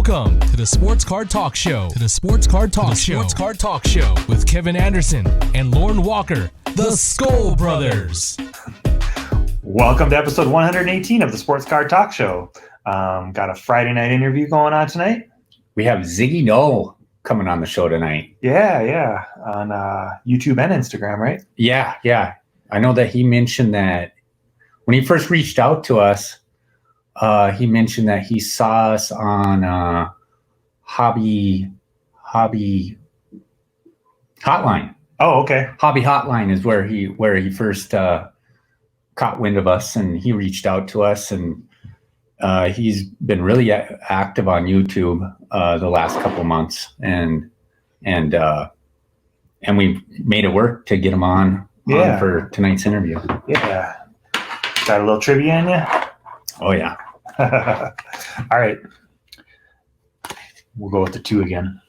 Welcome to the Sports Card Talk Show. To the Sports Card Talk Show. Sports Card Talk Show with Kevin Anderson and Lorn Walker, the Skull Brothers. Welcome to episode 118 of the Sports Card Talk Show. Got a Friday night interview going on tonight. We have ZiggyNo coming on the show tonight. Yeah. On YouTube and Instagram, right? Yeah. I know that he mentioned that when he first reached out to us, he mentioned that he saw us on Hobby Hotline. Oh, okay. Hobby Hotline is where he first caught wind of us, and he reached out to us, and he's been really active on YouTube the last couple of months, and we made it work to get him on for tonight's interview. Yeah. Got a little trivia in you? Oh yeah. All right. We'll go with the two again.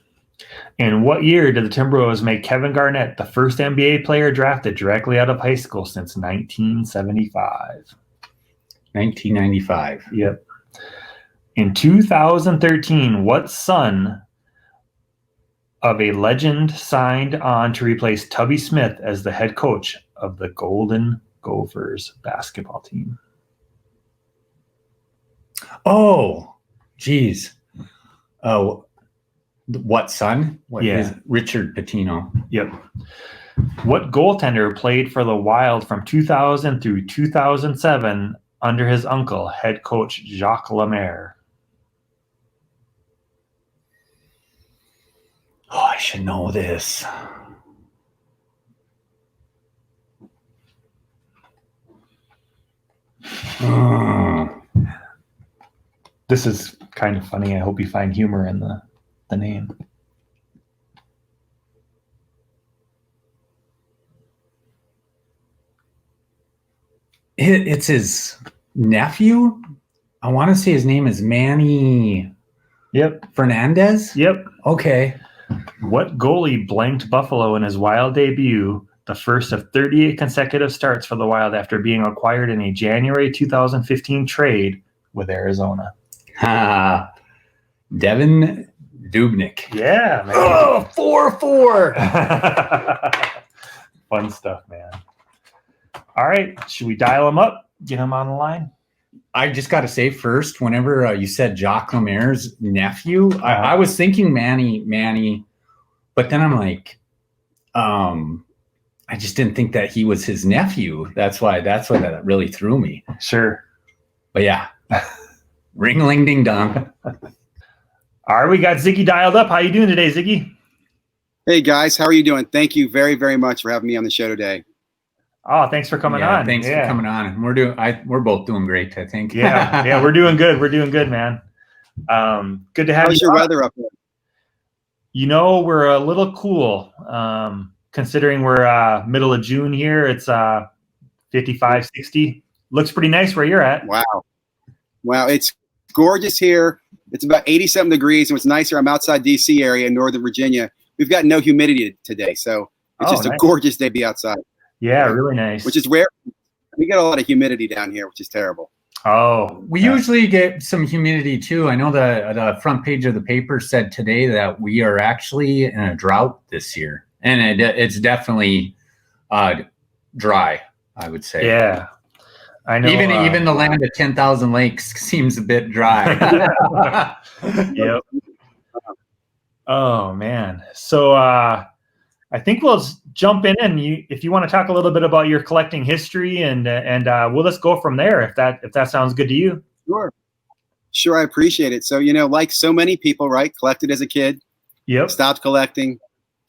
In what year did the Timberwolves make Kevin Garnett the first NBA player drafted directly out of high school since 1975? 1995. Yep. In 2013, what son of a legend signed on to replace Tubby Smith as the head coach of the Golden Gophers basketball team? Oh, geez. Oh, what son? Is Richard Pitino? Yep. What goaltender played for the Wild from 2000 through 2007 under his uncle, head coach Jacques Lemaire? Oh, I should know this. This is kind of funny. I hope you find humor in the name. It's his nephew. I want to say his name is Manny. Yep. Fernandez? Yep. Okay. What goalie blanked Buffalo in his Wild debut, the first of 38 consecutive starts for the Wild after being acquired in a January 2015 trade with Arizona? Devin Dubnyk. Yeah, man. Oh, 4-4. Fun stuff, man. All right. Should we dial him up? Get him on the line? I just got to say first, whenever you said Jacques Lemaire's nephew, I was thinking Manny, but then I'm like, I just didn't think that he was his nephew. That's why that really threw me. Sure. But yeah. Ring-a-ling ding dong. All right, we got Ziggy dialed up. How you doing today, Ziggy? Hey guys, how are you doing? Thank you very, very much for having me on the show today. Oh, thanks for coming on. Thanks for coming on. We're both doing great, I think. Yeah, we're doing good. We're doing good, man. Good to have you. How's your weather up there? You know, we're a little cool. Considering we're middle of June here, it's 55, 60. Looks pretty nice where you're at. Wow, it's gorgeous here. It's about 87 degrees, and what's nicer, I'm outside D.C. area in Northern Virginia. We've got no humidity today, so it's just nice. A gorgeous day to be outside. Yeah, really nice. Which is rare. We get a lot of humidity down here, which is terrible. Oh, we usually get some humidity too. I know the front page of the paper said today that we are actually in a drought this year, and it's definitely dry, I would say. Yeah. I know, even the land of 10,000 lakes seems a bit dry. Yep. Oh man. So I think we'll jump in, and if you want to talk a little bit about your collecting history, and we'll just go from there if that sounds good to you. Sure, I appreciate it. So like so many people, right? Collected as a kid. Yep. Stopped collecting,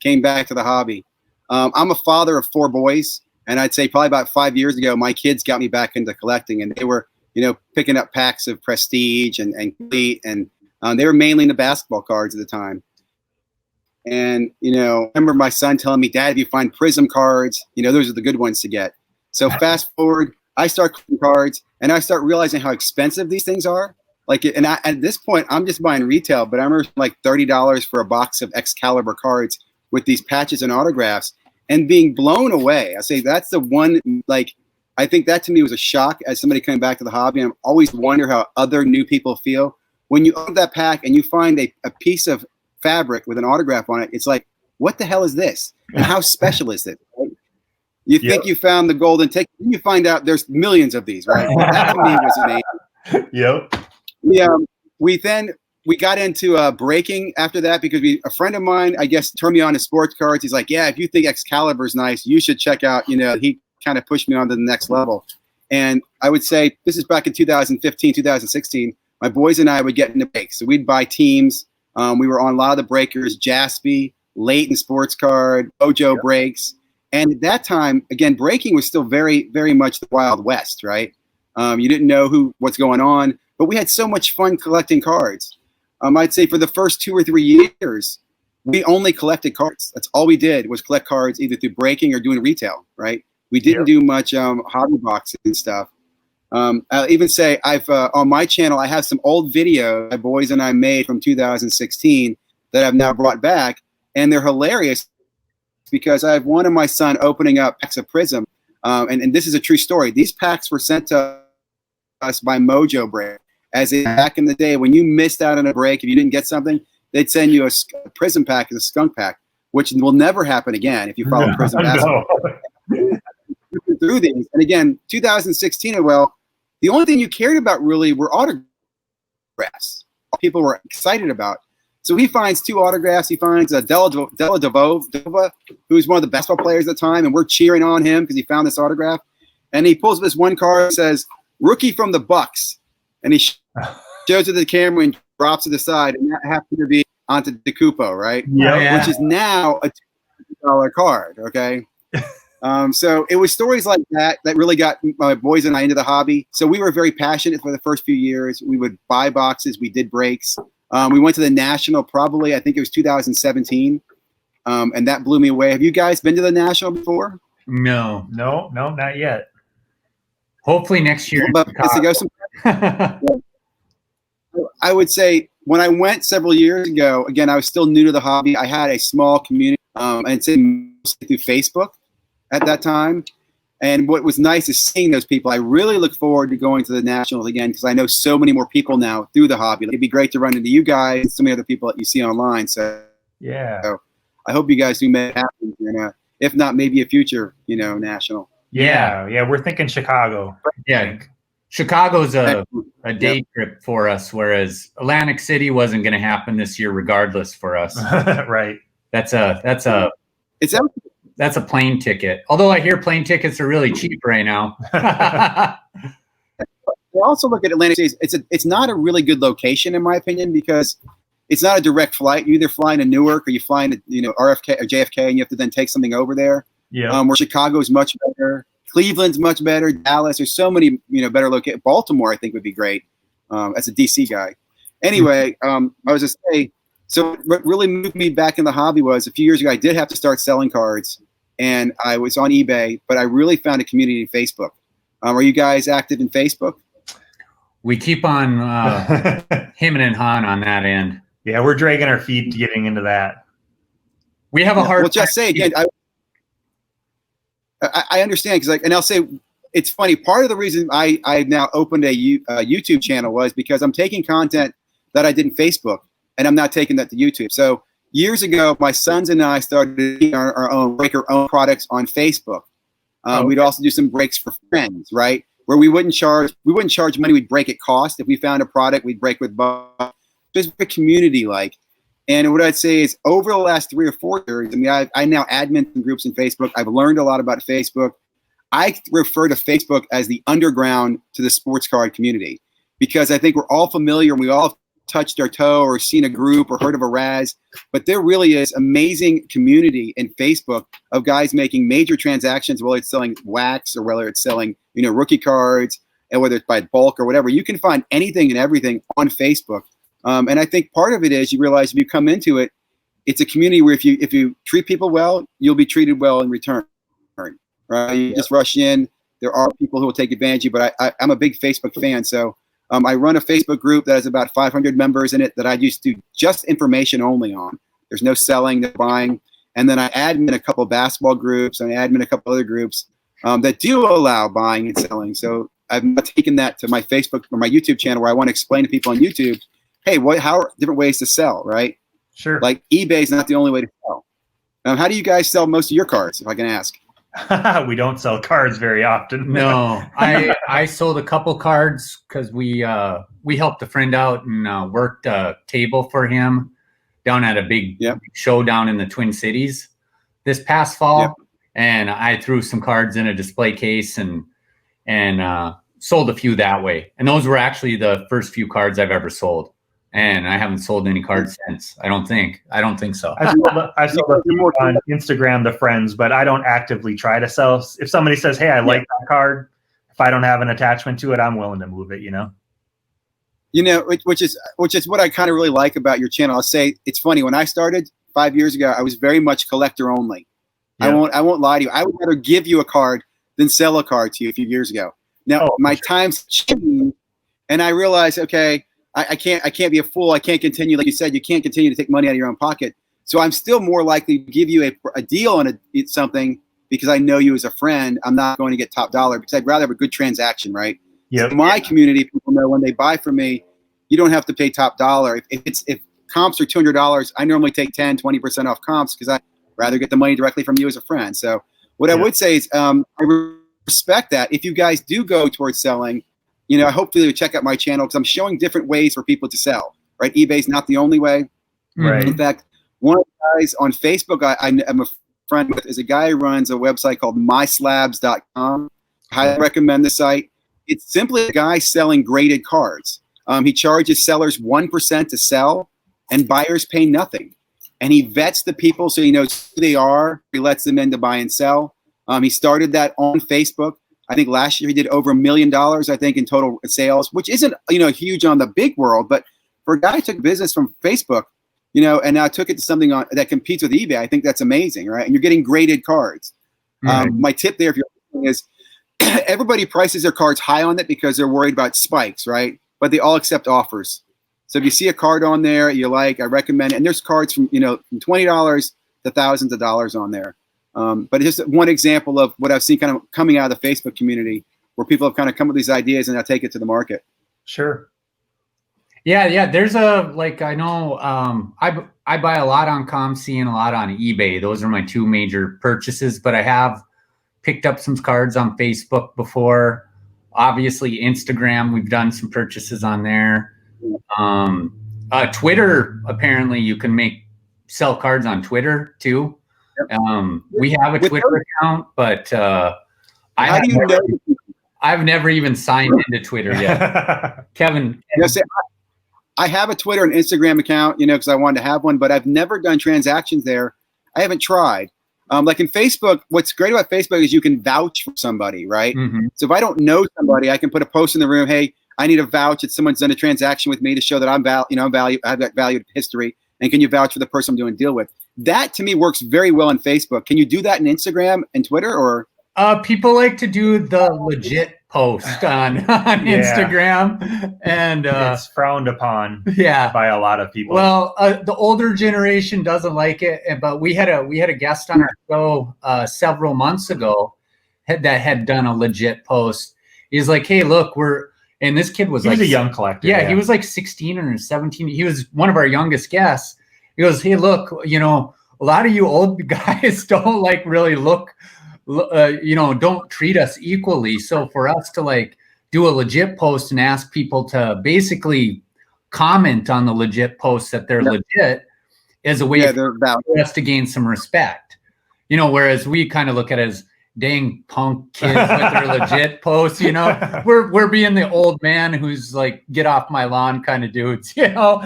came back to the hobby. I'm a father of 4 boys. And I'd say probably about 5 years ago, my kids got me back into collecting, and they were, picking up packs of Prestige and Complete, and they were mainly into basketball cards at the time. And, I remember my son telling me, Dad, if you find Prism cards, those are the good ones to get. So fast forward, I start collecting cards, and I start realizing how expensive these things are. At this point, I'm just buying retail, but I remember like $30 for a box of Excalibur cards with these patches and autographs. And being blown away. I say that's the one, I think that to me was a shock as somebody coming back to the hobby. And I always wonder how other new people feel when you open that pack and you find a piece of fabric with an autograph on it, it's like, what the hell is this? And how special is it? Right? You think you found the golden ticket, and you find out there's millions of these, right? That to me was amazing. Yep. We got into breaking after that because a friend of mine, I guess, turned me on to sports cards. He's like, yeah, if you think Excalibur's nice, you should check out, he kind of pushed me on to the next level. And I would say this is back in 2015, 2016. My boys and I would get into breaks. So we'd buy teams. We were on a lot of the breakers, Jaspy, Leighton Sports Card, Ojo breaks. And at that time, again, breaking was still very, very much the Wild West, right? You didn't know what's going on, but we had so much fun collecting cards. I'd say for the first 2 or 3 years, we only collected cards. That's all we did was collect cards either through breaking or doing retail, right? We didn't do much hobby boxing and stuff. I'll even say on my channel, I have some old video my boys and I made from 2016 that I've now brought back, and they're hilarious because I have one of my son opening up packs of Prism, and this is a true story. These packs were sent to us by Mojo Break. Back in the day, when you missed out on a break, if you didn't get something, they'd send you a Prism pack as a skunk pack, which will never happen again if you follow Prism basketball. Through these, and again, 2016. Well, the only thing you cared about really were autographs. People were excited about. So he finds 2 autographs. He finds Della Dova, who's one of the basketball players at the time, and we're cheering on him because he found this autograph. And he pulls up this one card and says, "Rookie from the Bucks," and he shows it to the camera and drops it aside, and that happened to be Antetokounmpo, right? Yeah. Which is now a $200 card. Okay. So it was stories like that really got my boys and I into the hobby. So we were very passionate for the first few years. We would buy boxes. We did breaks. We went to the National probably, I think it was 2017. And that blew me away. Have you guys been to the National before? No, not yet. Hopefully next year. I would say when I went several years ago, again, I was still new to the hobby. I had a small community, and say mostly through Facebook at that time. And what was nice is seeing those people. I really look forward to going to the Nationals again because I know so many more people now through the hobby. It'd be great to run into you guys and so many other people that you see online. So I hope you guys do make it happen. And, if not, maybe a future, national. Yeah, we're thinking Chicago. Yeah, Chicago's a day trip for us, whereas Atlantic City wasn't going to happen this year, regardless for us. Right. That's a plane ticket. Although I hear plane tickets are really cheap right now. I also look at Atlantic City. It's not a really good location, in my opinion, because it's not a direct flight. You either fly to Newark or you fly to RFK or JFK, and you have to then take something over there. Yeah. Where Chicago's much better, Cleveland's much better, Dallas. There's so many better locations. Baltimore, I think, would be great. As a DC guy. Anyway, I was just saying. So what really moved me back in the hobby was a few years ago I did have to start selling cards, and I was on eBay, but I really found a community in Facebook. Are you guys active in Facebook? We keep on hemming and hawing on that end. Yeah, we're dragging our feet getting into that. We have a hard. Well, just say again. I understand because, and I'll say it's funny. Part of the reason I now opened a YouTube channel was because I'm taking content that I did in Facebook, and I'm not taking that to YouTube. So years ago, my sons and I started our own products on Facebook. We'd also do some breaks for friends, right? Where we wouldn't charge money. We'd break at cost. If we found a product, we'd break with just a community like. And what I'd say is over the last 3 or 4 years, I now admin some groups in Facebook. I've learned a lot about Facebook. I refer to Facebook as the underground to the sports card community because I think we're all familiar and we all touched our toe or seen a group or heard of a Raz, but there really is amazing community in Facebook of guys making major transactions, whether it's selling wax or whether it's selling, rookie cards, and whether it's by bulk or whatever. You can find anything and everything on Facebook. And I think part of it is you realize if you come into it, it's a community where if you treat people well, you'll be treated well in return. Right? You just rush in. There are people who will take advantage of you, but I'm a big Facebook fan. So I run a Facebook group that has about 500 members in it that I used to just information only on. There's no selling, no buying. And then I admin a couple of basketball groups and I admin a couple other groups that do allow buying and selling. So I've taken that to my Facebook or my YouTube channel where I want to explain to people on YouTube hey, how are different ways to sell, right? Sure. Like eBay is not the only way to sell. How do you guys sell most of your cards, if I can ask? We don't sell cards very often. No, I sold a couple cards because we helped a friend out and worked a table for him down at a big show down in the Twin Cities this past fall. Yep. And I threw some cards in a display case and sold a few that way. And those were actually the first few cards I've ever sold. And I haven't sold any cards since. I don't think so. I sold a few on Instagram to friends, but I don't actively try to sell. If somebody says, hey, I like that card, if I don't have an attachment to it, I'm willing to move it, which is what I kind of really like about your channel. I'll say it's funny. When I started 5 years ago, I was very much collector only. Yeah. I won't lie to you. I would rather give you a card than sell a card to you a few years ago. Now my times changed, and I realized, okay, I can't be a fool. I can't continue, like you said, you can't continue to take money out of your own pocket. So I'm still more likely to give you a deal on something because I know you as a friend. I'm not going to get top dollar because I'd rather have a good transaction, right? Yeah. So my community, people know when they buy from me, you don't have to pay top dollar. If comps are $200, I normally take 10, 20% off comps because I'd rather get the money directly from you as a friend. So what I would say is I respect that. If you guys do go towards selling, hopefully you check out my channel because I'm showing different ways for people to sell, right? eBay's not the only way. Right. In fact, one of the guys on Facebook I'm a friend with is a guy who runs a website called myslabs.com. I highly recommend the site. It's simply a guy selling graded cards. He charges sellers 1% to sell, and buyers pay nothing. And he vets the people so he knows who they are. He lets them in to buy and sell. He started that on Facebook. I think last year he did over $1 million, I think, in total sales, which isn't, huge on the big world. But for a guy who took business from Facebook, and now took it to something that competes with eBay, I think that's amazing, right? And you're getting graded cards. My tip there, if you're listening, is everybody prices their cards high on it because they're worried about spikes, right? But they all accept offers. So if you see a card on there you like, I recommend it. And there's cards from from $20 to thousands of dollars on there. But it's just one example of what I've seen kind of coming out of the Facebook community where people have kind of come with these ideas and now take it to the market. Sure. Yeah. There's I know I buy a lot on ComC and a lot on eBay. Those are my two major purchases, but I have picked up some cards on Facebook before. Obviously Instagram, we've done some purchases on there. Twitter, apparently you can sell cards on Twitter too. We have a Twitter account, but I've never even signed into Twitter yet. Kevin. I have a Twitter and Instagram account, because I wanted to have one, but I've never done transactions there. I haven't tried. Like in Facebook, what's great about Facebook is you can vouch for somebody, right? Mm-hmm. So if I don't know somebody, I can put a post in the room, hey, I need a vouch that someone's done a transaction with me to show that I have that valued history. And can you vouch for the person I'm doing a deal with? That to me works very well in Facebook. Can you do that in Instagram and Twitter or? People like to do the legit post on Instagram, and it's frowned upon by a lot of people. Well, the older generation doesn't like it, but we had a guest on our show several months ago that had done a legit post. He's like, hey, look, and this kid was a young collector. Yeah, he was like 16 or 17. He was one of our youngest guests. He goes, hey, look, a lot of you old guys don't really look, don't treat us equally. So for us to do a legit post and ask people to basically comment on the legit posts that they're legit is a way for us to gain some respect. Whereas we kind of look at it as dang punk kids with their legit posts, we're being the old man who's get off my lawn kind of dudes, so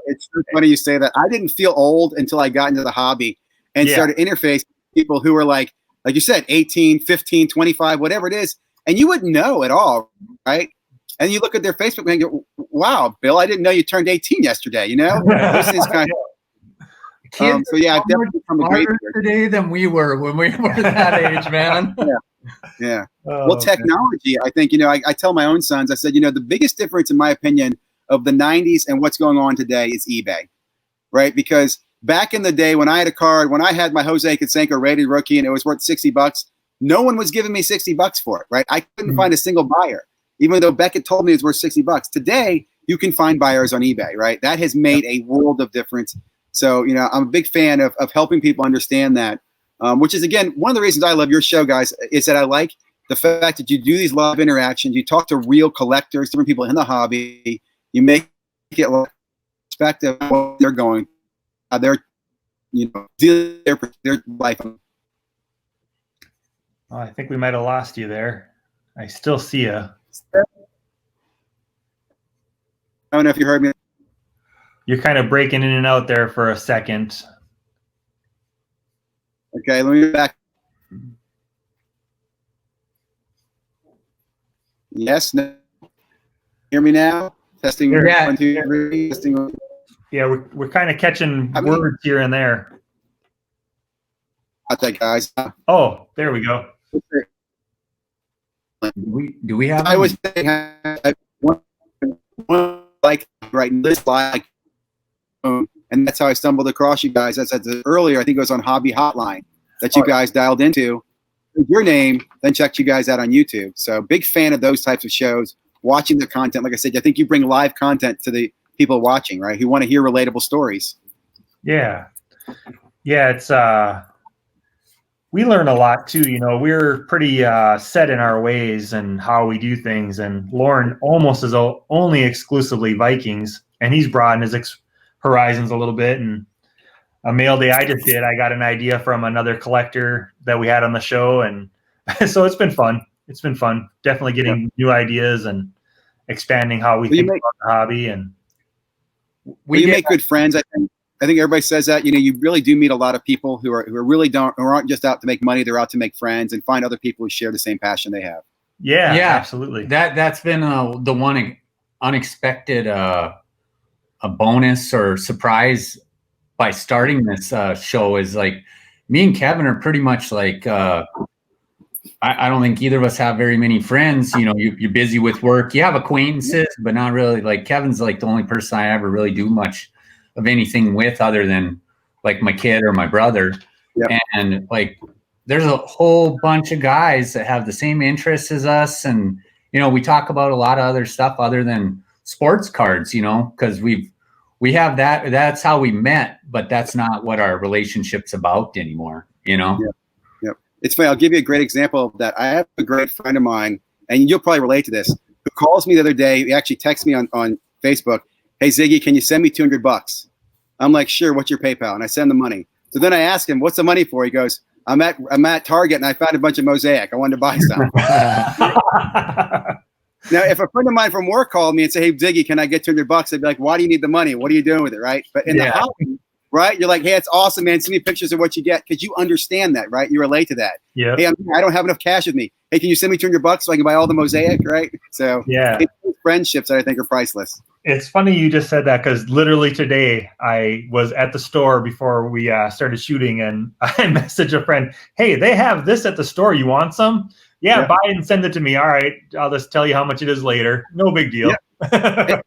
it's so funny you say that. I didn't feel old until I got into the hobby and started interfacing with people who were like you said, 18, 15, 25, whatever it is, and you wouldn't know at all, right? And you look at their Facebook and go, wow, Bill, I didn't know you turned 18 yesterday, This is kind of kids so I've definitely come a great today than we were when we were that age, man. Yeah. Well, technology, I think, I tell my own sons, I said, the biggest difference, in my opinion, of the 90s and what's going on today is eBay, right? Because back in the day when I had a card, when I had my Jose Canseco rated rookie and it was worth $60, no one was giving me $60 for it, right? I couldn't find a single buyer, even though Beckett told me it was worth $60. Today, you can find buyers on eBay, right? That has made a world of difference. So, you know, I'm a big fan of helping people understand that, which is, again, one of the reasons I love your show, guys, is that I like the fact that you do these live interactions. You talk to real collectors, different people in the hobby. You make it like perspective of what they're going, their, you know, their life. Oh, I think we might have lost you there. I still see you. I don't know if you heard me. You're kind of breaking in and out there for a second. Okay, let me get back. Yes, no. Hear me now? Testing. Yeah. 1, 2, 3. Testing. Yeah, we're kind of catching words here and there. Got that, guys. Oh, there we go. Do we have? I was saying, one like right this like, and that's how I stumbled across you guys. As I said earlier, I think it was on Hobby Hotline that you guys dialed into. Your name, then checked you guys out on YouTube. So big fan of those types of shows. Watching the content, like I said, I think you bring live content to the people watching, right? Who want to hear relatable stories. Yeah, it's we learn a lot too. You know, we're pretty set in our ways and how we do things. And Lorn almost is only exclusively Vikings, and he's broadened his horizons a little bit. And a mail day I just did, I got an idea from another collector that we had on the show, and so it's been fun. It's been fun, definitely getting new ideas and expanding how we think about the hobby. And you make good friends. I think everybody says that. You know, you really do meet a lot of people who aren't just out to make money. They're out to make friends and find other people who share the same passion they have. Yeah, absolutely. That's been the one unexpected a bonus or surprise by starting this show is like me and Kevin are pretty much like I don't think either of us have very many friends. You know, you're busy with work. You have acquaintances, but not really. Like Kevin's like the only person I ever really do much of anything with other than like my kid or my brother. Yep. And like there's a whole bunch of guys that have the same interests as us. And, you know, we talk about a lot of other stuff other than sports cards, you know, because we have that's how we met, but that's not what our relationship's about anymore, you know? Yep. It's funny. I'll give you a great example of that. I have a great friend of mine, and you'll probably relate to this, who calls me the other day. He actually texts me on Facebook. Hey, Ziggy, can you send me $200? I'm like, sure. What's your PayPal? And I send the money. So then I ask him, what's the money for? He goes, I'm at Target and I found a bunch of mosaic. I wanted to buy some. Now, if a friend of mine from work called me and said, hey, Ziggy, can I get $200? I'd be like, why do you need the money? What are you doing with it? Right. But in the hobby, right, you're like, hey, it's awesome, man. Send me pictures of what you get, because you understand that, right? You relate to that. Yeah. Hey, I don't have enough cash with me. Hey, can you send me $200 so I can buy all the mosaic, right? So it's friendships that I think are priceless. It's funny you just said that, because literally today I was at the store before we started shooting, and I messaged a friend, hey, they have this at the store. You want some? Yeah, buy it and send it to me. All right, I'll just tell you how much it is later. No big deal. Yeah.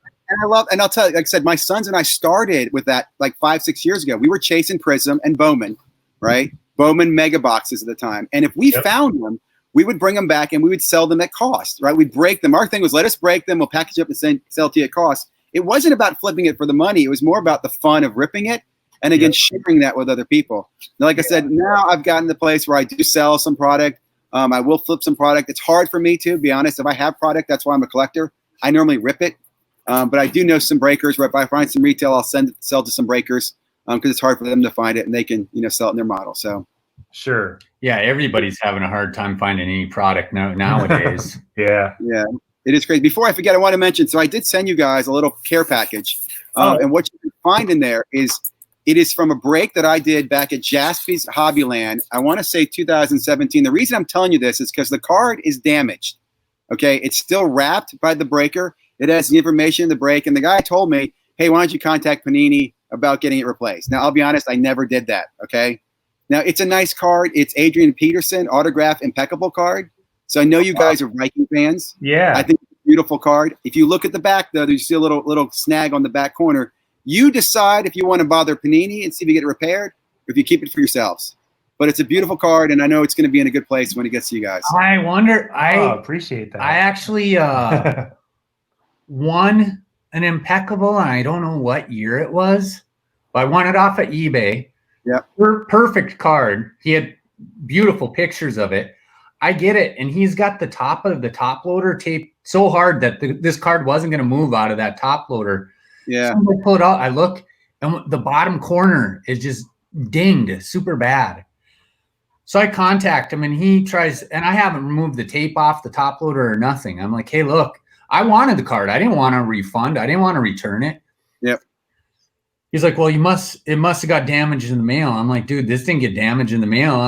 And I'll tell you, like I said, my sons and I started with that like 5-6 years ago. We were chasing Prism and Bowman, right? Bowman mega boxes at the time. And if we found them, we would bring them back and we would sell them at cost, right? We'd break them. Our thing was, let us break them. We'll package up and sell to you at cost. It wasn't about flipping it for the money. It was more about the fun of ripping it. And again, sharing that with other people. Now, like I said, now I've gotten to the place where I do sell some product. I will flip some product. It's hard for me to be honest. If I have product, that's why I'm a collector. I normally rip it. But I do know some breakers where if I find some retail, I'll sell to some breakers because it's hard for them to find it and they can, you know, sell it in their model. So, sure. Yeah, everybody's having a hard time finding any product nowadays. Yeah, it is crazy. Before I forget, I want to mention. So I did send you guys a little care package, and what you can find in there is it is from a break that I did back at Jaspy's Hobbyland. I want to say 2017. The reason I'm telling you this is because the card is damaged. Okay, it's still wrapped by the breaker. It has the information in the break, and the guy told me, hey, why don't you contact Panini about getting it replaced? Now, I'll be honest, I never did that, okay? Now, it's a nice card. It's Adrian Peterson, autograph, impeccable card. So I know you guys are Viking fans. Yeah. I think it's a beautiful card. If you look at the back, though, there's still a little snag on the back corner. You decide if you want to bother Panini and see if you get it repaired, or if you keep it for yourselves. But it's a beautiful card, and I know it's going to be in a good place when it gets to you guys. I wonder. I appreciate that. I actually won an impeccable, and I don't know what year it was, but I won it off of eBay. Yeah. Perfect card. He had beautiful pictures of it. I get it, and he's got the top of the top loader taped so hard that this card wasn't going to move out of that top loader. Yeah. So I pull it out. I look, and the bottom corner is just dinged super bad. So I contact him, and he tries, and I haven't removed the tape off the top loader or nothing. I'm like, hey, look, I wanted the card. I didn't want to refund. I didn't want to return it. Yep. He's like, well, it must have got damaged in the mail. I'm like, dude, this didn't get damaged in the mail.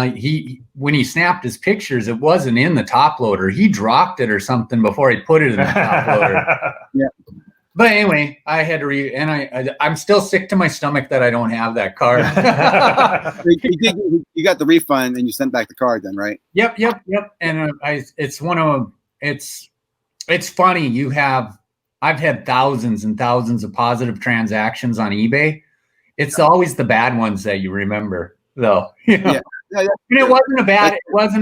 When he snapped his pictures, it wasn't in the top loader. He dropped it or something before he put it in the top loader. Yeah. But anyway, I had to and I'm still sick to my stomach that I don't have that card. You got the refund and you sent back the card then, right? Yep. And it's funny. I've had thousands and thousands of positive transactions on eBay. It's always the bad ones that you remember, though. Yeah. And it wasn't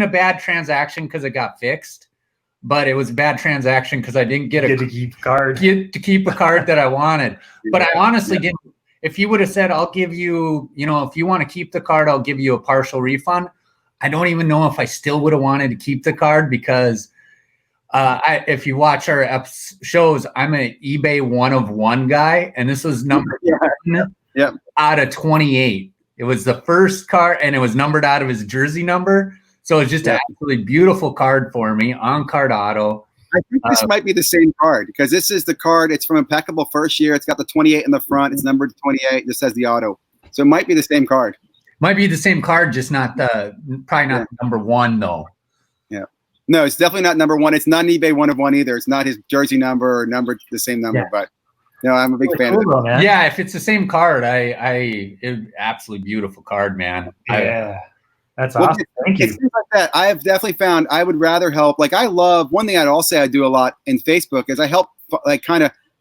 a bad transaction because it got fixed, but it was a bad transaction because I didn't get to keep a card. To keep a card that I wanted. But I honestly didn't. If you would have said, I'll give you, if you want to keep the card, I'll give you a partial refund. I don't even know if I still would have wanted to keep the card because if you watch our shows, I'm an eBay 1 of 1 guy, and this was number 1 out of 28. It was the first card, and it was numbered out of his jersey number. So it's just an absolutely beautiful card for me on card auto. I think this might be the same card because this is the card. It's from Impeccable first year. It's got the 28 in the front. It's numbered 28. This says the auto. So it might be the same card. Might be the same card, just probably not number 1 though. Yeah. No, it's definitely not number 1. It's not an eBay 1 of 1 either. It's not his jersey number or numbered the same number, but no, I'm a big fan of it. Man. Yeah, if it's the same card, it's absolutely beautiful card, man. Yeah. That's awesome. Thank you. It's things like that. I have definitely found I would rather help. Like I love one thing I'd also say I do a lot in Facebook is I help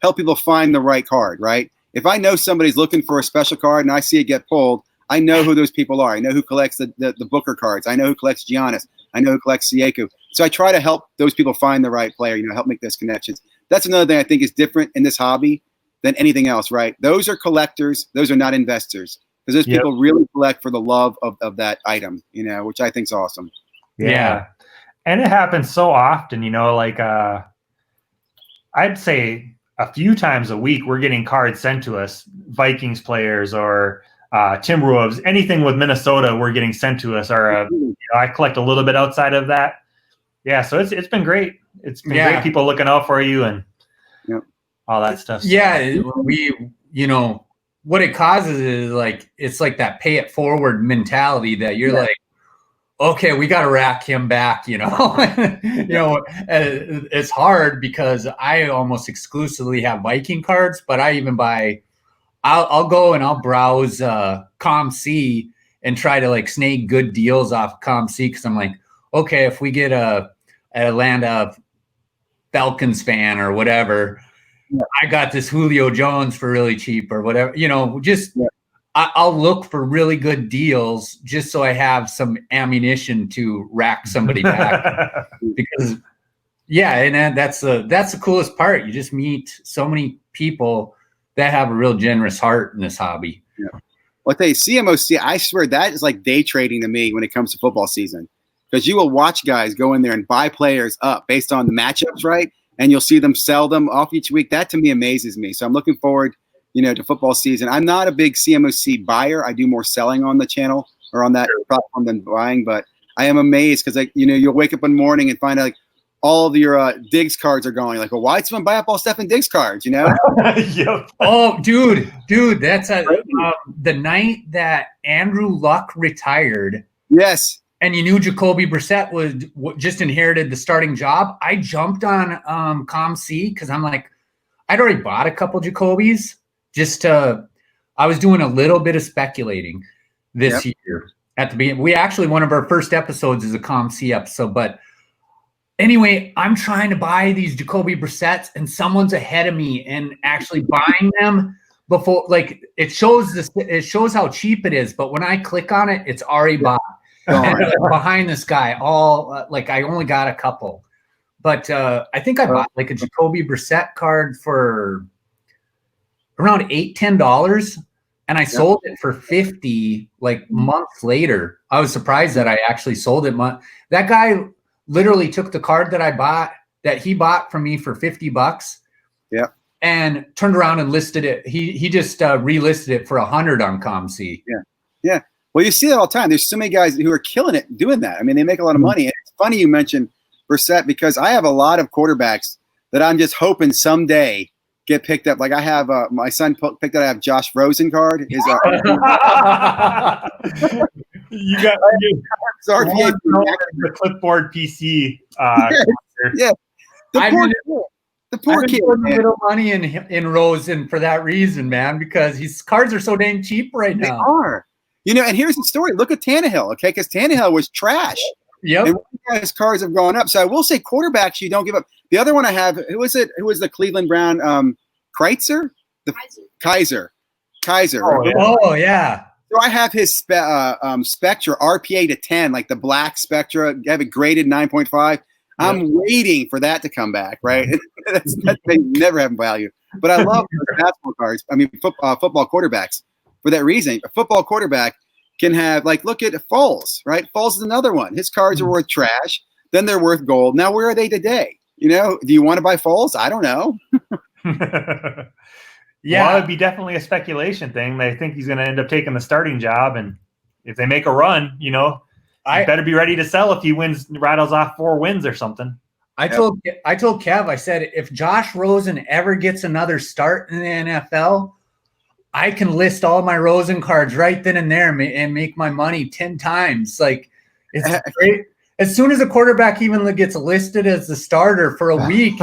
help people find the right card, right? If I know somebody's looking for a special card and I see it get pulled, I know who those people are. I know who collects the Booker cards. I know who collects Giannis. I know who collects Sieku. So I try to help those people find the right player, help make those connections. That's another thing I think is different in this hobby than anything else, right? Those are collectors. Those are not investors. Because those people really collect for the love of that item, which I think is awesome. Yeah. And it happens so often, I'd say a few times a week we're getting cards sent to us, Vikings players or Timberwolves, anything with Minnesota we're getting sent to us. Or I collect a little bit outside of that. Yeah, so it's been great. It's been great people looking out for you and all that stuff. Yeah, what it causes is it's like that pay it forward mentality that you're like, okay, we got to rack him back, it's hard because I almost exclusively have Viking cards, but I even I'll go and I'll browse ComC and try to snag good deals off ComC because I'm like, okay, if we get a Atlanta Falcons fan or whatever, I got this Julio Jones for really cheap or whatever, I'll look for really good deals just so I have some ammunition to rack somebody back because and that's the coolest part. You just meet so many people that have a real generous heart in this hobby. Yeah. Well, I tell you, CMOC, I swear that is like day trading to me when it comes to football season because you will watch guys go in there and buy players up based on the matchups, right? And you'll see them sell them off each week. That to me amazes me. So I'm looking forward, to football season. I'm not a big CMOC buyer. I do more selling on the channel or on that platform than buying. But I am amazed because, you'll wake up one morning and find out all of your Diggs cards are gone. You're like, well, why'd someone buy up all Stephen Diggs cards? Yep. Oh, dude, that's the night that Andrew Luck retired. Yes. And you knew Jacoby Brissett was just inherited the starting job. I jumped on ComC because I'm like, I'd already bought a couple Jacobys. I was doing a little bit of speculating this year at the beginning. One of our first episodes is a ComC episode. But anyway, I'm trying to buy these Jacoby Brissetts, and someone's ahead of me and actually buying them before. It shows how cheap it is. But when I click on it, it's already bought. Behind this guy, I only got a couple, but I think I bought a Jacoby Brissett card for around $8-10, and I sold it for $50 like months later. I was surprised that I actually sold it. That guy literally took the card that he bought from me for $50. Yeah. And turned around and listed it. He just relisted it for $100 on ComC. Yeah. Yeah. Well, you see that all the time. There's so many guys who are killing it doing that. I mean, they make a lot of money. And it's funny you mentioned Brissett, because I have a lot of quarterbacks that I'm just hoping someday get picked up. Like I have my son picked up. I have Josh Rosen card. His you got RPA the clipboard PC. yeah. The poor kid. Putting a little money in Rosen for that reason, man, because his cards are so dang cheap right now. They are. You know, and here's the story. Look at Tannehill, okay? Because Tannehill was trash. Yep. And his cards have gone up. So I will say quarterbacks, you don't give up. The other one I have, who was it? Who was the Cleveland Brown? Kreitzer? Kaiser. Oh, yeah. So I have his Spectra RPA to 10, like the black Spectra. I have it graded 9.5. I'm waiting for that to come back, right? They never have value. But I love basketball cards. I mean, football quarterbacks for that reason. A football quarterback can have, like, look at Foles, right? Foles is another one. His cards are worth trash. Then they're worth gold. Now, where are they today? You know, do you want to buy Foles? I don't know. Yeah, well, it'd be definitely a speculation thing. They think he's going to end up taking the starting job, and if they make a run, you know, I better be ready to sell if he rattles off 4 wins or something. I told Kev, I said, if Josh Rosen ever gets another start in the NFL, I can list all my Rosen cards right then and there and make my money 10 times. Like, it's great. As soon as a quarterback even gets listed as the starter for a week,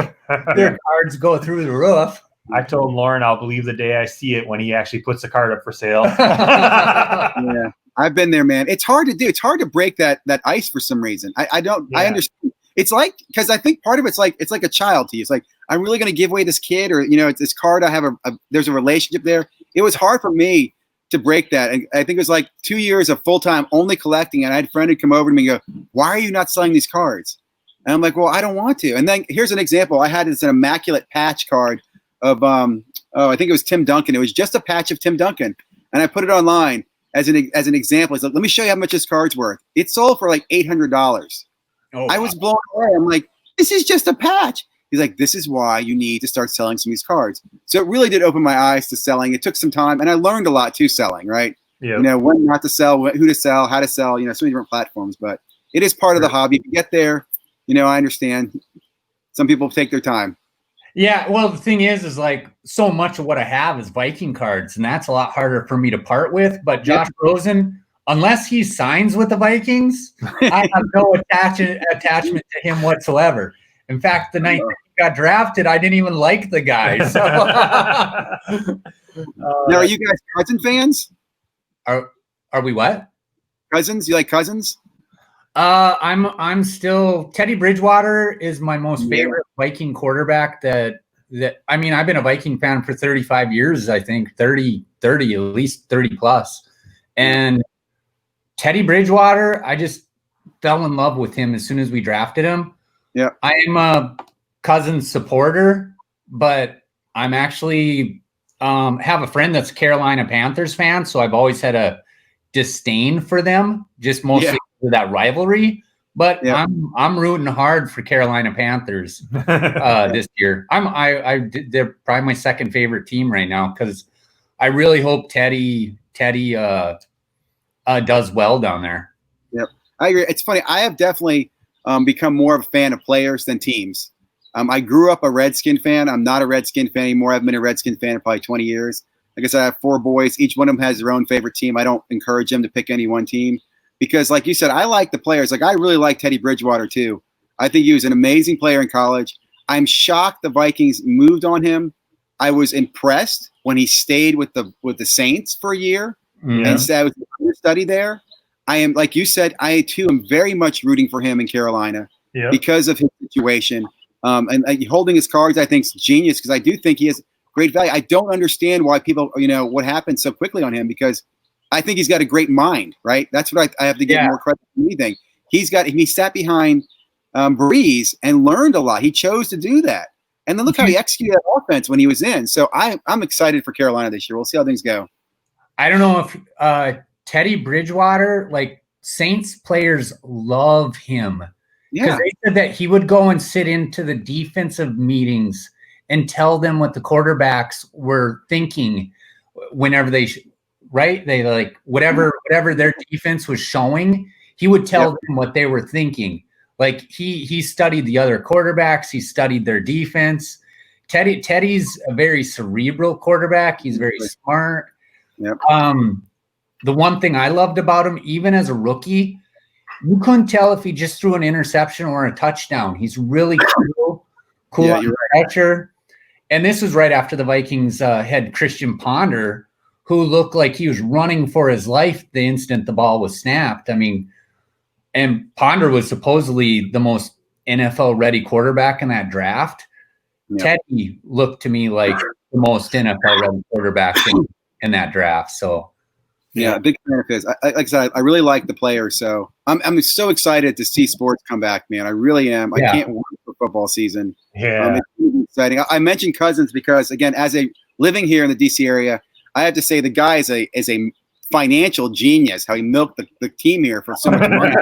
their cards go through the roof. I told Lauren I'll believe the day I see it when he actually puts the card up for sale. Yeah, I've been there, man. It's hard to do. It's hard to break that ice for some reason. I understand. It's like, because I think part of it's like a child to you. It's like, I'm really going to give away this kid, or, you know, it's this card. I have there's a relationship there. It was hard for me to break that. And I think it was like 2 years of full-time only collecting. And I had a friend who'd come over to me and go, why are you not selling these cards? And I'm like, well, I don't want to. And then here's an example. I had this immaculate patch card of, I think it was Tim Duncan. It was just a patch of Tim Duncan. And I put it online as an example. It's like, let me show you how much this card's worth. It sold for like $800. Oh, I was blown away. I'm like, this is just a patch. He's like, this is why you need to start selling some of these cards. So it really did open my eyes to selling. It took some time, and I learned a lot too selling, right? Yeah. You know, when not to sell, who to sell, how to sell, you know, so many different platforms. But it is part of the hobby. If you get there, you know, I understand. Some people take their time. Yeah, well, the thing is like, so much of what I have is Viking cards, and that's a lot harder for me to part with. But Josh Rosen, unless he signs with the Vikings, I have no attachment to him whatsoever. In fact, the night that he got drafted, I didn't even like the guy. So. Now, are you guys Cousin fans? Are we what? Cousins? You like Cousins? I'm still Teddy Bridgewater is my most favorite Viking quarterback that I mean, I've been a Viking fan for 35 years, I think 30 at least 30 plus. And Teddy Bridgewater, I just fell in love with him as soon as we drafted him. Yeah. I am a Cousins supporter, but I'm actually have a friend that's a Carolina Panthers fan, so I've always had a disdain for them, just mostly for that rivalry. But I'm rooting hard for Carolina Panthers this year. They're probably my second favorite team right now because I really hope Teddy does well down there. Yep, I agree. It's funny. I have definitely become more of a fan of players than teams. I grew up a Redskin fan. I'm not a Redskin fan anymore. I've been a Redskin fan for probably 20 years. Like I said, I have 4 boys. Each one of them has their own favorite team. I don't encourage them to pick any one team because, like you said, I like the players. Like I really like Teddy Bridgewater too. I think he was an amazing player in college. I'm shocked the Vikings moved on him. I was impressed when he stayed with the Saints for a year and I was understudy there. I am, like you said, I too am very much rooting for him in Carolina because of his situation. And holding his cards, I think, is genius because I do think he has great value. I don't understand why people, you know, what happened so quickly on him because I think he's got a great mind, right? That's what I have to give more credit than anything. He sat behind Breeze and learned a lot. He chose to do that. And then look how he executed that offense when he was in. So I'm excited for Carolina this year. We'll see how things go. I don't know if Teddy Bridgewater, like Saints players love him. Because they said that he would go and sit into the defensive meetings and tell them what the quarterbacks were thinking whenever they they like whatever their defense was showing, he would tell them what they were thinking. Like he studied the other quarterbacks, he studied their defense. Teddy's a very cerebral quarterback. He's very smart. Yep. The one thing I loved about him, even as a rookie, you couldn't tell if he just threw an interception or a touchdown. He's really cool under pressure. And this was right after the Vikings had Christian Ponder, who looked like he was running for his life the instant the ball was snapped. I mean, and Ponder was supposedly the most NFL-ready quarterback in that draft. Yep. Teddy looked to me like the most NFL-ready quarterback in that draft. So, yeah, big fan of his. Like I said, I really like the player. So I'm so excited to see sports come back, man. I really am. I can't wait for football season. Yeah, it's really exciting. I mentioned Cousins because, again, as a living here in the DC area, I have to say the guy is a financial genius. How he milked the team here for so much money.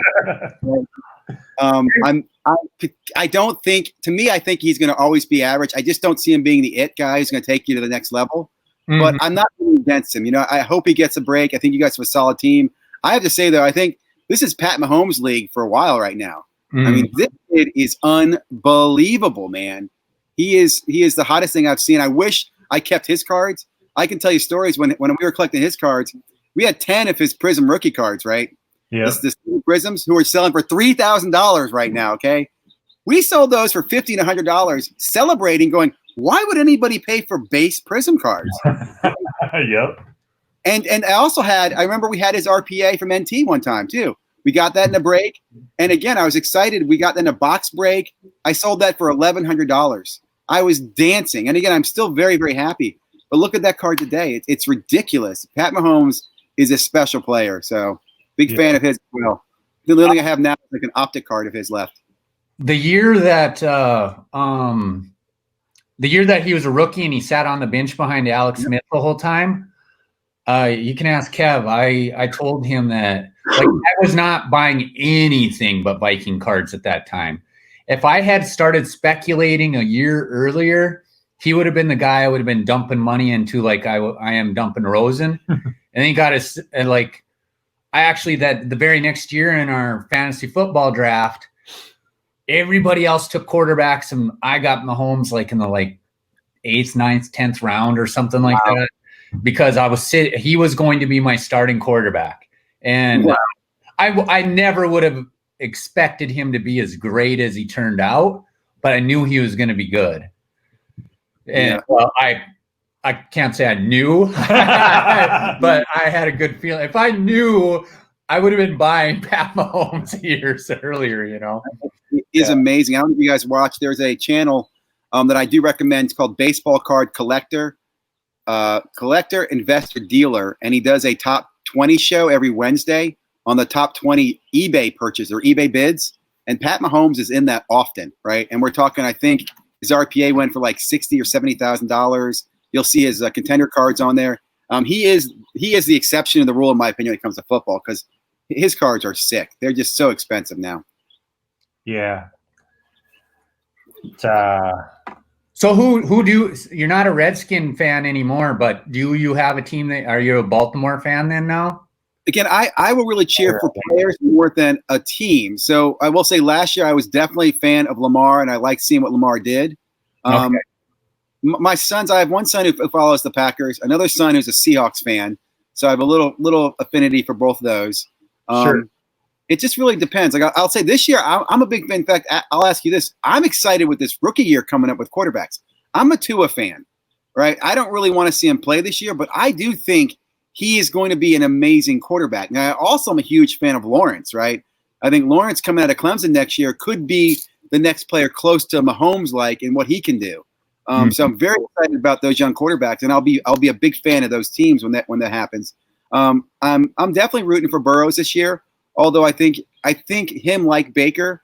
I don't think. To me, I think he's going to always be average. I just don't see him being the it guy who's going to take you to the next level. But I'm not really against him. You know, I hope he gets a break. I think you guys have a solid team. I have to say, though, I think this is Pat Mahomes' league for a while right now. I mean, this kid is unbelievable, man. He is the hottest thing I've seen. I wish I kept his cards. I can tell you stories when we were collecting his cards. We had 10 of his Prism rookie cards, right? Yeah. This Prisms who are selling for $3,000 right now, okay? We sold those for $50 and $100, celebrating, going, why would anybody pay for base Prism cards? Yep. And I remember we had his RPA from NT one time too. We got that in a break. And again, I was excited. We got that in a box break. I sold that for $1,100. I was dancing. And again, I'm still very, very happy. But look at that card today. It's ridiculous. Pat Mahomes is a special player. So big fan of his as well. The only thing I have now is like an optic card of his left. The year that he was a rookie and he sat on the bench behind Alex Smith the whole time, you can ask Kev. I told him that I was not buying anything but Viking cards at that time. If I had started speculating a year earlier, he would have been the guy I would have been dumping money into, like I am dumping Rosen. And he got his the very next year in our fantasy football draft, everybody else took quarterbacks and I got Mahomes like in the 8th, 9th, 10th round or something like that, because he was going to be my starting quarterback. And I never would have expected him to be as great as he turned out, but I knew he was going to be good. And I can't say I knew, but I had a good feeling. If I knew, I would have been buying Pat Mahomes years earlier, you know. It is amazing. I don't know if you guys watch. There's a channel that I do recommend. It's called Baseball Card Collector, Investor Dealer, and he does a top 20 show every Wednesday on the top 20 eBay purchases or eBay bids. And Pat Mahomes is in that often, right? And we're talking, I think his RPA went for like $60,000 or $70,000. You'll see his contender cards on there. He is the exception to the rule, in my opinion, when it comes to football, because his cards are sick. They're just so expensive now. Yeah. So you're not a Redskin fan anymore, but do you have a team are you a Baltimore fan then now? Again, I will really cheer for players more than a team. So I will say last year I was definitely a fan of Lamar, and I liked seeing what Lamar did. My sons, I have one son who follows the Packers, another son who's a Seahawks fan. So I have a little affinity for both of those. Sure. It just really depends. Like I'll say this year, I'm a big fan. In fact, I'll ask you this. I'm excited with this rookie year coming up with quarterbacks. I'm a Tua fan, right? I don't really want to see him play this year, but I do think he is going to be an amazing quarterback. Now, I also am a huge fan of Lawrence, right? I think Lawrence coming out of Clemson next year could be the next player close to Mahomes-like in what he can do. So I'm very excited about those young quarterbacks, and I'll be a big fan of those teams when that happens. I'm definitely rooting for Burrows this year. Although I think him, like Baker,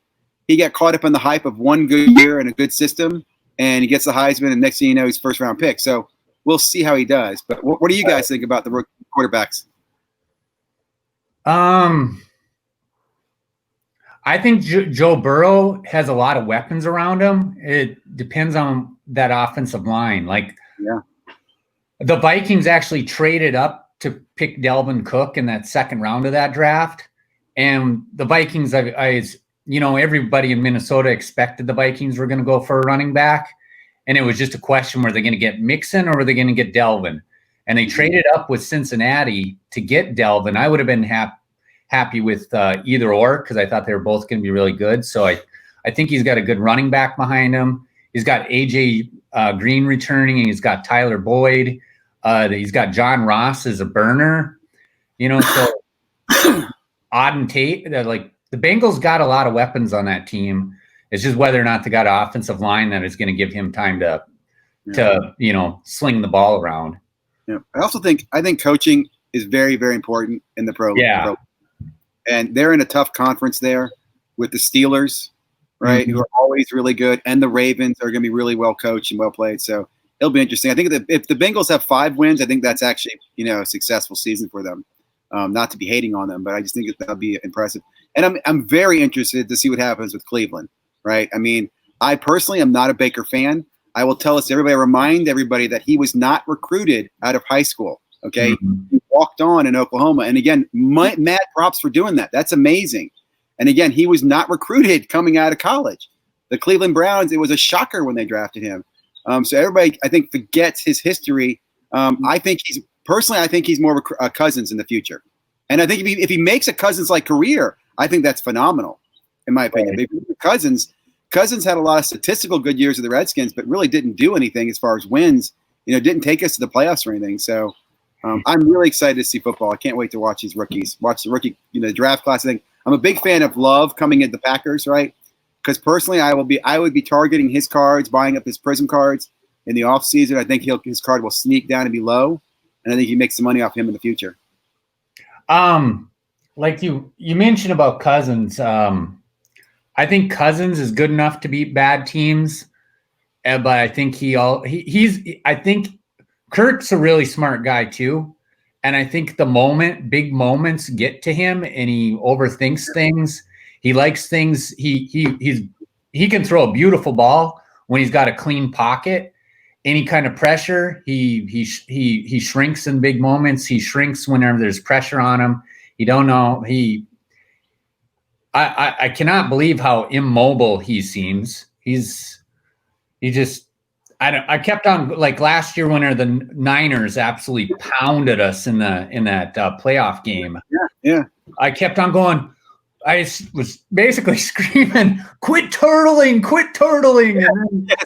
he got caught up in the hype of one good year and a good system, and he gets the Heisman, and next thing you know, he's first round pick. So we'll see how he does. But what do you guys think about the rookie quarterbacks? I think Joe Burrow has a lot of weapons around him. It depends on that offensive line. Like, the Vikings actually traded up to pick Dalvin Cook in that second round of that draft. And the Vikings, everybody in Minnesota expected the Vikings were going to go for a running back. And it was just a question, were they going to get Mixon or were they going to get Dalvin? And they traded up with Cincinnati to get Dalvin. I would have been happy with either or, because I thought they were both going to be really good. So I think he's got a good running back behind him. He's got AJ Green returning, and he's got Tyler Boyd. He's got John Ross as a burner. So Auden Tate. The Bengals got a lot of weapons on that team. It's just whether or not they got an offensive line that is going to give him time to sling the ball around. Yeah. I think coaching is very, very important in the pro. Yeah. And they're in a tough conference there with the Steelers, right, who are always really good, and the Ravens are going to be really well coached and well played. So it'll be interesting. I think that if the Bengals have 5 wins, I think that's actually a successful season for them. Not to be hating on them, but I just think that'll be impressive. And I'm very interested to see what happens with Cleveland, right? I mean, I personally am not a Baker fan. I will tell remind everybody that he was not recruited out of high school. Okay. He walked on in Oklahoma. And again, mad props for doing that. That's amazing. And again, he was not recruited coming out of college. The Cleveland Browns, it was a shocker when they drafted him. So everybody, I think, forgets his history. I think he's more of a Cousins in the future. And I think if he makes a Cousins-like career, I think that's phenomenal, in my opinion. Right. Cousins had a lot of statistical good years with the Redskins, but really didn't do anything as far as wins. Didn't take us to the playoffs or anything. So I'm really excited to see football. I can't wait to watch these rookies, watch the rookie, draft class. I think I'm a big fan of Love coming into the Packers, right? Because personally, I would be targeting his cards, buying up his Prism cards in the offseason. I think his card will sneak down and be low, and I think he makes some money off him in the future. Like you mentioned about Cousins, I think Cousins is good enough to beat bad teams, but I think I think Kirk's a really smart guy too, and I think big moments get to him, and he overthinks things. He likes things. He can throw a beautiful ball when he's got a clean pocket. Any kind of pressure, he shrinks in big moments. He shrinks whenever there's pressure on him. You don't know. I cannot believe how immobile he seems. I kept on, like last year when the Niners absolutely pounded us in that playoff game. Yeah. I kept on going. I was basically screaming, "Quit turtling! Quit turtling!" And then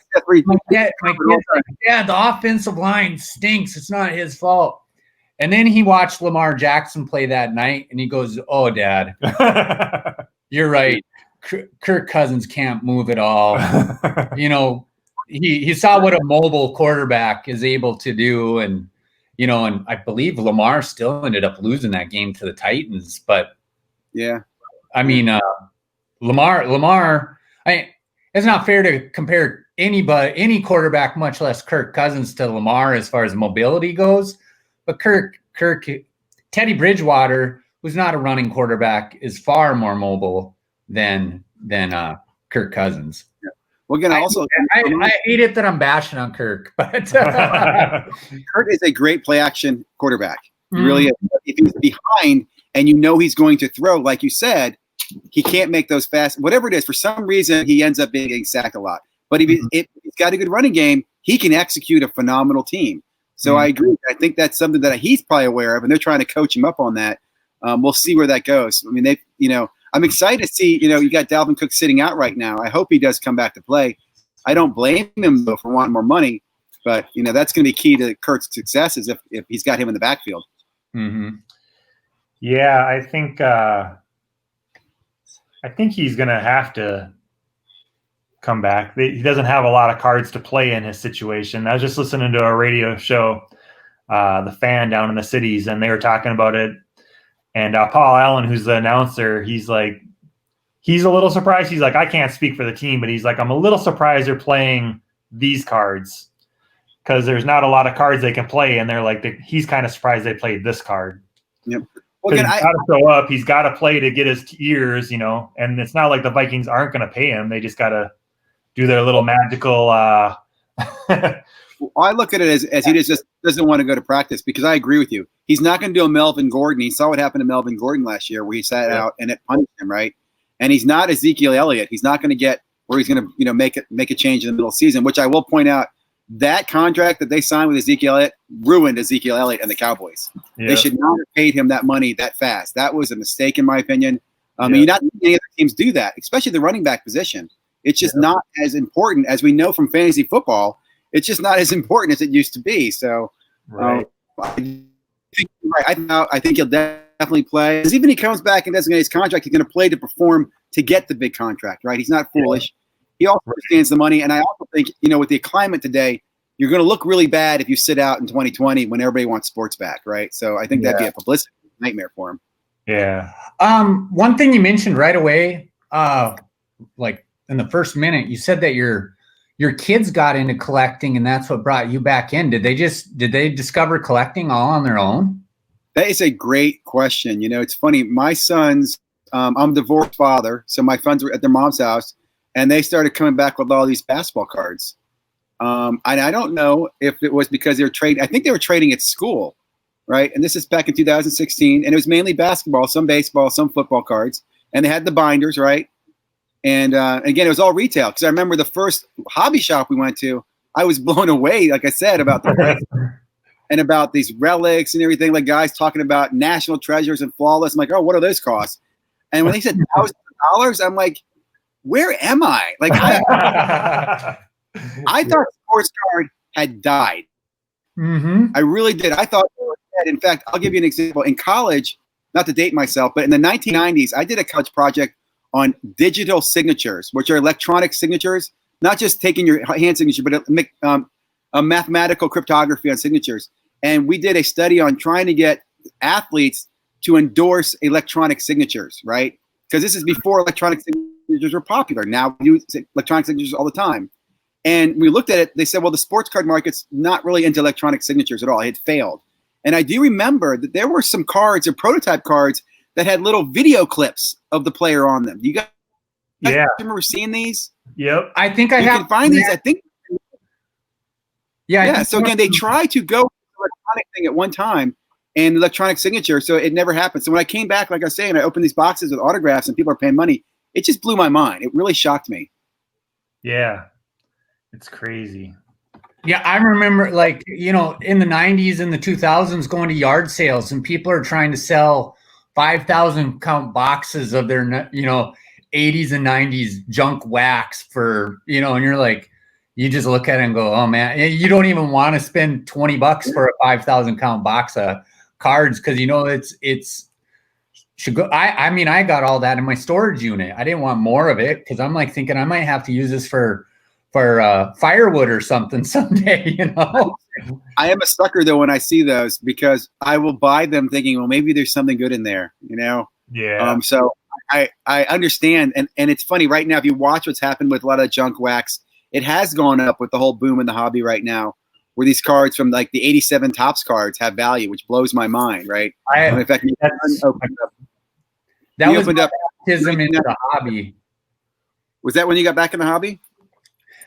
my kid's like, "Yeah, the offensive line stinks. It's not his fault." And then he watched Lamar Jackson play that night, and he goes, "Oh, Dad, you're right. Kirk Cousins can't move at all." He saw what a mobile quarterback is able to do, and I believe Lamar still ended up losing that game to the Titans, but yeah. I mean, Lamar. It's not fair to compare any quarterback, much less Kirk Cousins, to Lamar as far as mobility goes. But Teddy Bridgewater, who's not a running quarterback, is far more mobile than Kirk Cousins. Yeah. Well, again, I hate it that I'm bashing on Kirk, but Kirk is a great play action quarterback. He really is. If he's behind and he's going to throw, like you said, he can't make those fast. Whatever it is, for some reason, he ends up getting sacked a lot. But if he's got a good running game, he can execute a phenomenal team. So I agree. I think that's something that he's probably aware of, and they're trying to coach him up on that. We'll see where that goes. I mean, I'm excited to see, you got Dalvin Cook sitting out right now. I hope he does come back to play. I don't blame him, though, for wanting more money. But, that's going to be key to Kurt's success is if he's got him in the backfield. Mm-hmm. Yeah, I think he's going to have to come back. He doesn't have a lot of cards to play in his situation. I was just listening to a radio show, The Fan down in the cities, and they were talking about it. And Paul Allen, who's the announcer, he's a little surprised. He's like, I can't speak for the team, but he's like, I'm a little surprised they're playing these cards because there's not a lot of cards they can play, and they're like, he's kind of surprised they played this card. Yep. Well, He's got to show up. He's got to play to get his ears, you know. And it's not like the Vikings aren't going to pay him. They just got to do their little magical. I look at it as he just doesn't want to go to practice because I agree with you. He's not going to do a Melvin Gordon. He saw what happened to Melvin Gordon last year where he sat out and it punished him, right? And he's not Ezekiel Elliott. He's not going to get where he's going to, you know, make a change in the middle of the season, which I will point out. That contract that they signed with Ezekiel Elliott ruined Ezekiel Elliott and the Cowboys. Yep. They should not have paid him that money that fast. That was a mistake, in my opinion. And you're not seeing any other teams do that, especially the running back position. It's just not as important as we know from fantasy football. It's just not as important as it used to be. So, I think you're right. I think he'll definitely play. Because even if he comes back and doesn't get his contract, he's going to play to perform to get the big contract, right? He's not foolish. Yeah. He also understands the money. And I also think, you know, with the climate today, you're going to look really bad if you sit out in 2020 when everybody wants sports back, right? So I think that'd be a publicity nightmare for him. Yeah. One thing you mentioned right away, like in the first minute, you said that your kids got into collecting and that's what brought you back in. Did they discover collecting all on their own? That is a great question. You know, it's funny. My sons, I'm a divorced father, so my sons were at their mom's house. And they started coming back with all these basketball cards. And I don't know if it was because they were trading. I think they were trading at school, right? And this is back in 2016. And it was mainly basketball, some baseball, some football cards. And they had the binders, right? And again, it was all retail. Because I remember the first hobby shop we went to, I was blown away, like I said, about the price and about these relics and everything. Like guys talking about national treasures and flawless. I'm like, oh, what do those cost? And when they said $1,000, I'm like, where am I? Like, I thought sports card had died. Mm-hmm. I really did. I thought they were dead. In fact, I'll give you an example. In college, not to date myself, but in the 1990s, I did a college project on digital signatures, which are electronic signatures, not just taking your hand signature, but a mathematical cryptography on signatures. And we did a study on trying to get athletes to endorse electronic signatures, right? Because this is before electronic signatures were popular. Now we use electronic signatures all the time. And we looked at it. They said, well, the sports card market's not really into electronic signatures at all. It had failed. And I do remember that there were some cards or prototype cards that had little video clips of the player on them. You guys remember seeing these? Yep. I think you can find these. I think. Yeah. So again, they tried to go electronic thing at one time and electronic signature. So it never happened. So when I came back, like I was saying, I opened these boxes with autographs and people are paying money. It just blew my mind. It really shocked me. Yeah. It's crazy. Yeah, I remember, like, you know, in the 90s and the 2000s going to yard sales and people are trying to sell 5,000 count boxes of their, you know, 80s and 90s junk wax for, you know, and you're like, you just look at it and go, oh, man, you don't even want to spend $20 for a 5,000 count box of cards because, you know, it's should go. I mean, I got all that in my storage unit. I didn't want more of it because I'm like thinking I might have to use this for firewood or something someday, you know. I am a sucker though when I see those because I will buy them thinking, well, maybe there's something good in there, you know. Yeah. So I understand, and it's funny right now if you watch what's happened with a lot of junk wax, it has gone up with the whole boom in the hobby right now, where these cards from like the '87 Topps cards have value, which blows my mind, right? In fact, that was my baptism into the hobby. Was that when you got back in the hobby?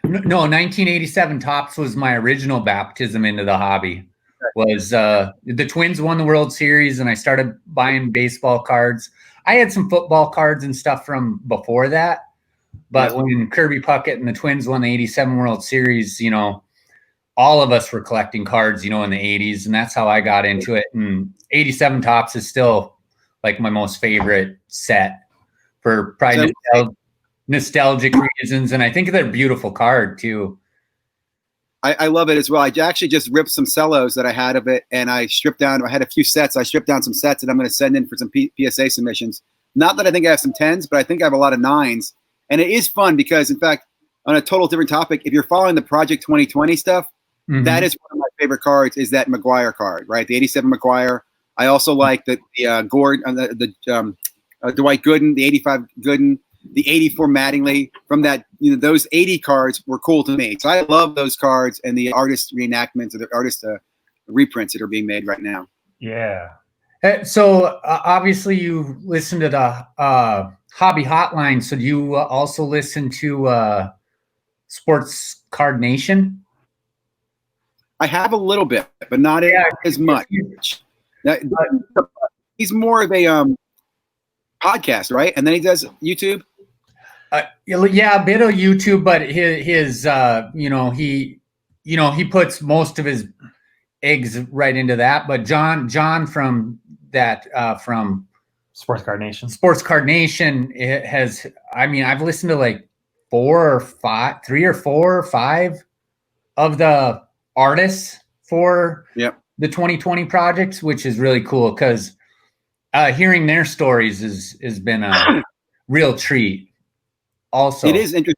No, 1987 Topps was my original baptism into the hobby. Was the Twins won the World Series, and I started buying baseball cards. I had some football cards and stuff from before that, but when Kirby Puckett and the Twins won the '87 World Series, you know, all of us were collecting cards, you know, in the '80s, and that's how I got into it. And '87 Topps is still like my most favorite set for probably nostalgic reasons, and I think they're a beautiful card too. I love it as well. I actually just ripped some cellos that I had of it, and I stripped down. I had a few sets. I stripped down some sets, and I'm going to send in for some PSA submissions. Not that I think I have some 10s, but I think I have a lot of 9s. And it is fun because, in fact, on a total different topic, if you're following the Project 2020 stuff, that is one of my favorite cards. Is that McGuire card, right? The '87 McGuire. I also like the Gordon, the Dwight Gooden, the '85 Gooden. the 84 Mattingly from that, those 80 cards were cool to me. So I love those cards and the artist reenactments or the artist reprints that are being made right now. Yeah. So obviously you listen to the Hobby Hotline. So do you also listen to Sports Card Nation? I have a little bit, but not as much. He's more of a podcast, right? And then he does YouTube. Yeah, a bit of YouTube, but his he puts most of his eggs right into that. But John from that from Sports Card Nation has. I mean, I've listened to like 3 or 4 or 5 of the artists for the 2020 projects, which is really cool because hearing their stories has been a real treat. Also, it is interesting.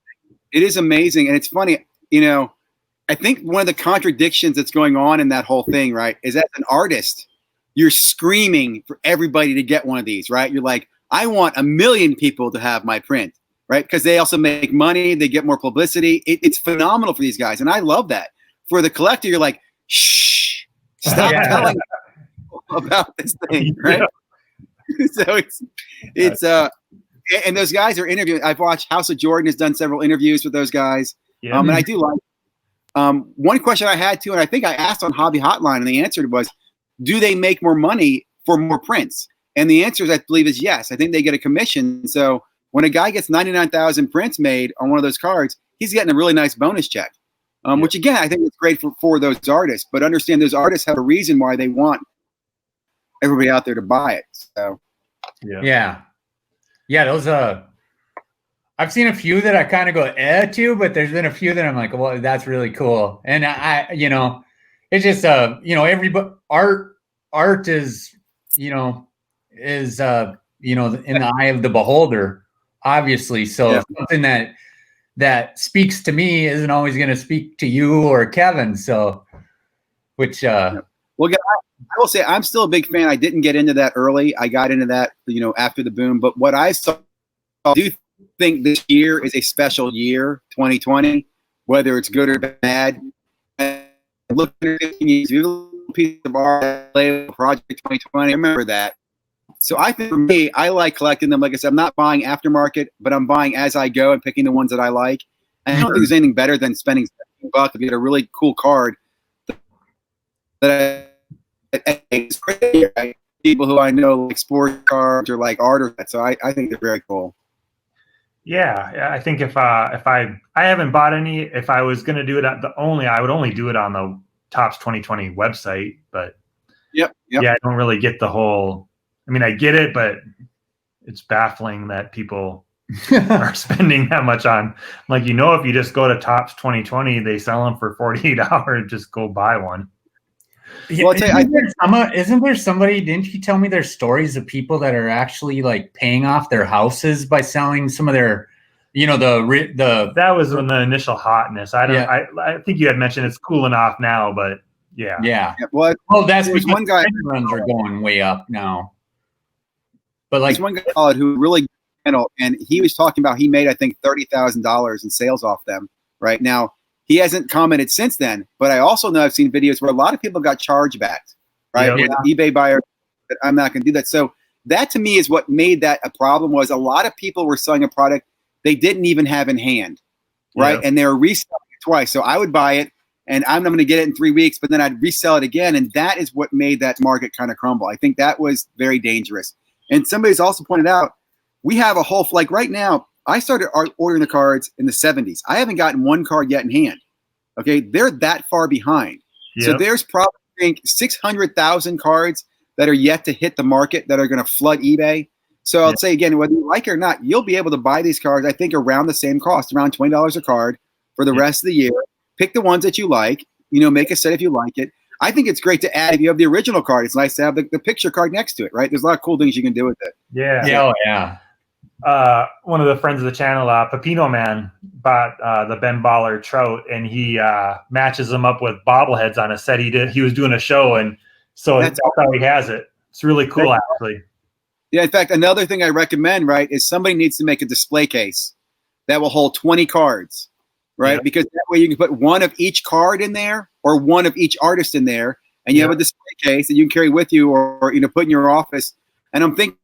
It is amazing, and it's funny. I think one of the contradictions that's going on in that whole thing, right, is as an artist, you're screaming for everybody to get one of these, right? You're like, I want 1 million people to have my print, right? Because they also make money, they get more publicity. It's phenomenal for these guys, and I love that. For the collector, you're like, shh, stop telling people about this thing, right? So it's and those guys are interviewing. I've watched House of Jordan has done several interviews with those guys, and I do like. One question I had too, and I think I asked on Hobby Hotline, and the answer was, do they make more money for more prints? And the answer is, I believe, is yes. I think they get a commission. So when a guy gets 99,000 prints made on one of those cards, he's getting a really nice bonus check, which again, I think is great for those artists. But understand those artists have a reason why they want everybody out there to buy it. So yeah, those I've seen a few that I kind of go to, but there's been a few that I'm like, well, that's really cool. And it's just everybody art is in the eye of the beholder, obviously. So something that speaks to me isn't always going to speak to you or Kevin. So, which well, I will say I'm still a big fan. I didn't get into that early. I got into that after the boom. But what I saw, I do think this year is a special year, 2020, whether it's good or bad. And look at 15 years, piece of art, project 2020. I remember that. So I think for me, I like collecting them. Like I said, I'm not buying aftermarket, but I'm buying as I go and picking the ones that I like. And I don't think there's anything better than spending $17 to get a really cool card that people who I know like sports cards or like art or that. So I think they're very cool. Yeah, I think if I haven't bought any, if I was going to do it I would only do it on the Topps 2020 website. But yeah, I don't really get the whole. I mean, I get it, but it's baffling that people are spending that much on. Like, if you just go to Topps 2020, they sell them for $48. Just go buy one. Well, isn't there somebody? Didn't you tell me there's stories of people that are actually like paying off their houses by selling some of their, the. That was when the initial hotness. I think you had mentioned it's cooling off now, but yeah. Well, that's because one guy runs are going way up now. But like there's one guy who really, and he was talking about he made I think $30,000 in sales off them right now. He hasn't commented since then, but I also know I've seen videos where a lot of people got chargebacks, right? With eBay buyer, I'm not going to do that. So that to me is what made that a problem. Was a lot of people were selling a product they didn't even have in hand, right? And they were reselling it twice. So I would buy it, and I'm not going to get it in 3 weeks, but then I'd resell it again, and that is what made that market kind of crumble. I think that was very dangerous. And somebody's also pointed out we have a whole right now. I started ordering the cards in the 70s. I haven't gotten one card yet in hand. Okay, they're that far behind. So there's probably, I think, 600,000 cards that are yet to hit the market that are going to flood eBay. So I'll say again, whether you like it or not, you'll be able to buy these cards, I think, around the same cost, around $20 a card for the rest of the year. Pick the ones that you like. Make a set if you like it. I think it's great to add if you have the original card. It's nice to have the picture card next to it, right? There's a lot of cool things you can do with it. Yeah. One of the friends of the channel, Pepino Man, bought the Ben Baller trout, and he matches them up with bobbleheads on a set he did. He was doing a show, and so that's how he has it. It's really cool, actually. Yeah, in fact, another thing I recommend, right, is somebody needs to make a display case that will hold 20 cards, right? Yeah. Because that way you can put one of each card in there or one of each artist in there, and you have a display case that you can carry with you or put in your office. And I'm thinking,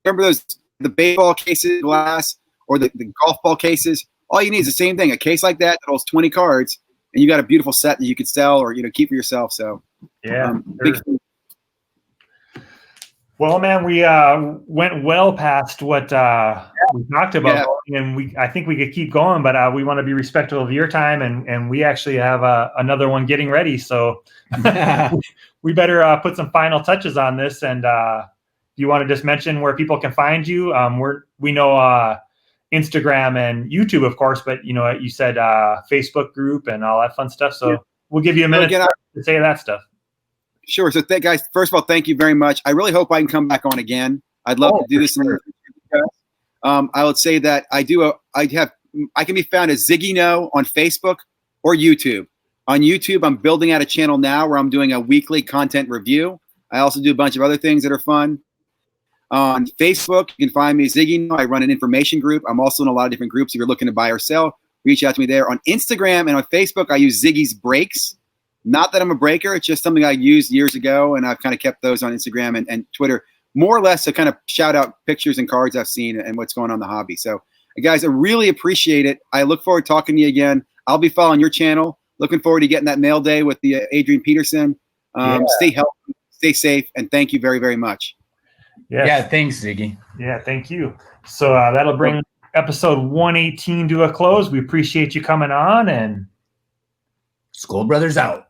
remember the baseball cases, glass, or the golf ball cases? All you need is the same thing, a case like that holds 20 cards, and you got a beautiful set that you could sell or keep for yourself. So sure. Well, man, we went well past what we talked about, and I think we could keep going, but we want to be respectful of your time, and we actually have another one getting ready, so we better put some final touches on this. And you want to just mention where people can find you? We know Instagram and YouTube, of course, but you said Facebook group and all that fun stuff. So we'll give you a minute to say that stuff. Sure. So, guys, first of all, thank you very much. I really hope I can come back on again. I'd love to do this. Sure. I would say that I can be found as ZiggyNo on Facebook or YouTube. On YouTube, I'm building out a channel now where I'm doing a weekly content review. I also do a bunch of other things that are fun. On Facebook, you can find me as ZiggyNo. I run an information group. I'm also in a lot of different groups. If you're looking to buy or sell, reach out to me there. On Instagram and on Facebook, I use Ziggy's Breaks. Not that I'm a breaker. It's just something I used years ago, and I've kind of kept those on Instagram and Twitter, more or less to kind of shout out pictures and cards I've seen and what's going on in the hobby. So, guys, I really appreciate it. I look forward to talking to you again. I'll be following your channel. Looking forward to getting that mail day with the Adrian Peterson. Stay healthy, stay safe, and thank you very, very much. Yes. Yeah, thanks, Ziggy. Yeah, thank you. So that'll bring episode 118 to a close. We appreciate you coming on, and Skull Brothers out.